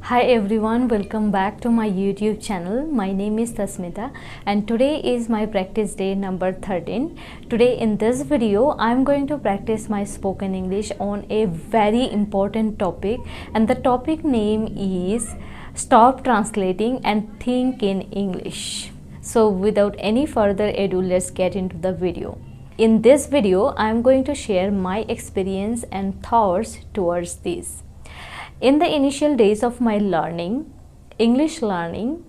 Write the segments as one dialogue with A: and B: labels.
A: Hi everyone, welcome back to my YouTube channel. My name is Tasmita and today is my practice day number 13. Today in this video, I am going to practice my spoken English on a very important topic, and the topic name is Stop Translating and Think in English. So without any further ado, let's get into the video. In this video, I am going to share my experience and thoughts towards this. In the initial days of my English learning,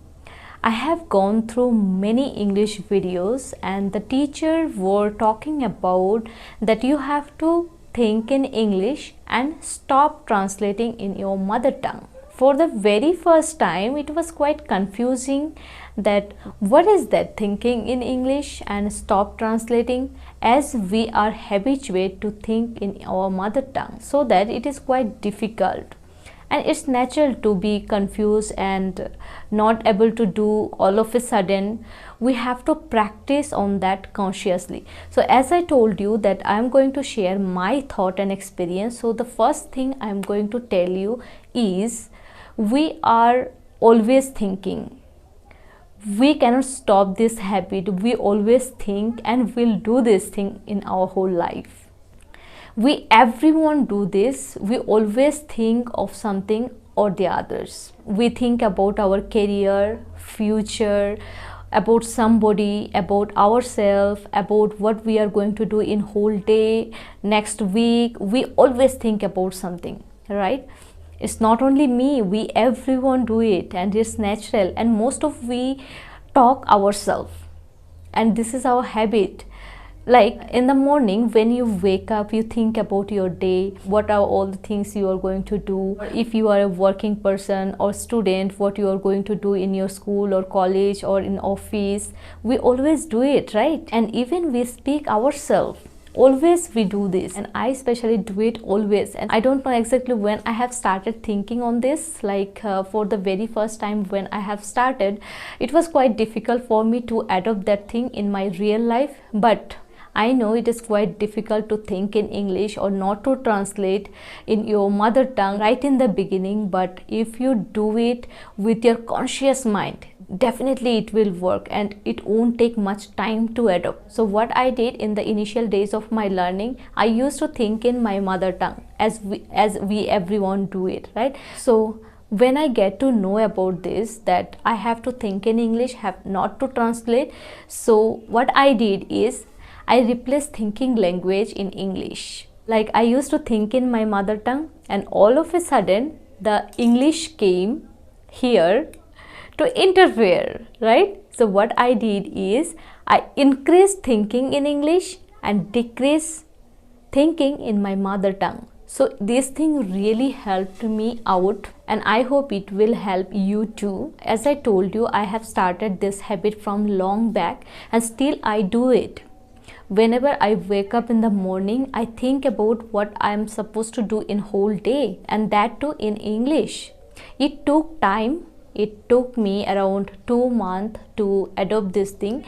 A: I have gone through many English videos, and the teacher were talking about that you have to think in English and stop translating in your mother tongue. For the very first time, it was quite confusing that what is that thinking in English and stop translating, as we are habituated to think in our mother tongue, so that it is quite difficult. And it's natural to be confused and not able to do all of a sudden. We have to practice on that consciously. So as I told you that I'm going to share my thought and experience. So the first thing I'm going to tell you is we are always thinking. We cannot stop this habit. We always think and will do this thing in our whole life. Everyone do this. We always think of something or the others. We think about our career, future, about somebody, about ourselves, about what we are going to do in whole day, next week. We always think about something, right? It's not only me, everyone do it, and it's natural. And most of we talk ourselves, and this is our habit. Like in the morning when you wake up, you think about your day, what are all the things you are going to do. If you are a working person or student, what you are going to do in your school or college or in office. We always do it, right? And even we speak ourselves. Always we do this, and I especially do it always. And I don't know exactly when I have started thinking on this. For the very first time when I have started, it was quite difficult for me to adopt that thing in my real life. But I know it is quite difficult to think in English or not to translate in your mother tongue right in the beginning, but if you do it with your conscious mind, definitely it will work and it won't take much time to adopt. So what I did in the initial days of my learning, I used to think in my mother tongue as we everyone do it, right? So when I get to know about this, that I have to think in English, have not to translate, so what I did is I replaced thinking language in English. Like I used to think in my mother tongue, and all of a sudden the English came here to interfere, right? So what I did is I increased thinking in English and decreased thinking in my mother tongue. So this thing really helped me out, and I hope it will help you too. As I told you, I have started this habit from long back, and still I do it. Whenever I wake up in the morning, I think about what I am supposed to do in whole day, and that too in English. It took time. It took me around 2 months to adopt this thing,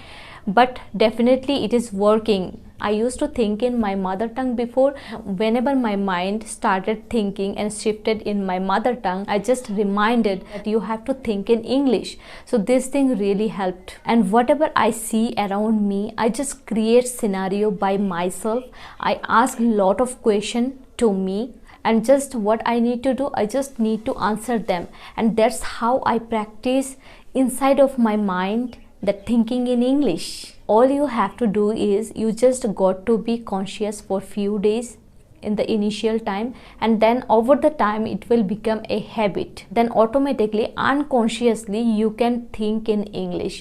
A: but definitely it is working. I used to think in my mother tongue before. Whenever my mind started thinking and shifted in my mother tongue, I just reminded that you have to think in English. So this thing really helped. And whatever I see around me, I just create scenario by myself. I ask a lot of questions to me, and just what I need to do, I just need to answer them. And that's how I practice inside of my mind that thinking in English. All you have to do is you just got to be conscious for few days in the initial time, and then over the time it will become a habit. Then automatically, unconsciously, you can think in English,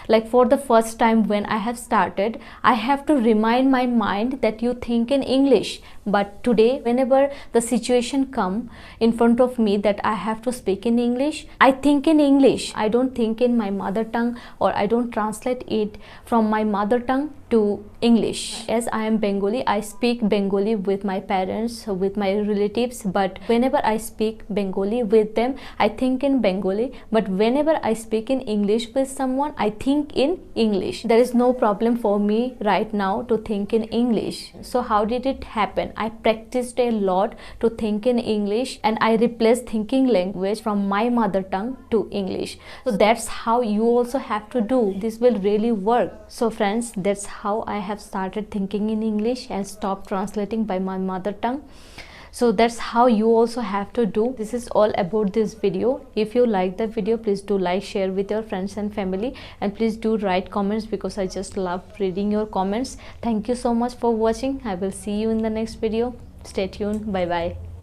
A: Like for the first time when I have started, I have to remind my mind that you think in English. But today, whenever the situation come in front of me that I have to speak in English, I think in English. I don't think in my mother tongue, or I don't translate it from my mother tongue to English. As I am Bengali, I speak Bengali with my parents, with my relatives, but whenever I speak Bengali with them, I think in Bengali. But whenever I speak in English with someone, I think in English. There is no problem for me right now to think in English. So how did it happen? I practiced a lot to think in English, and I replaced thinking language from my mother tongue to English. So that's how you also have to do. This will really work. So friends, that's how I have started thinking in English and stopped translating by my mother tongue. So that's how you also have to do. This is all about this video. If you like the video, please do like, share with your friends and family, and please do write comments because I just love reading your comments. Thank you so much for watching. I will see you in the next video. Stay tuned. Bye bye.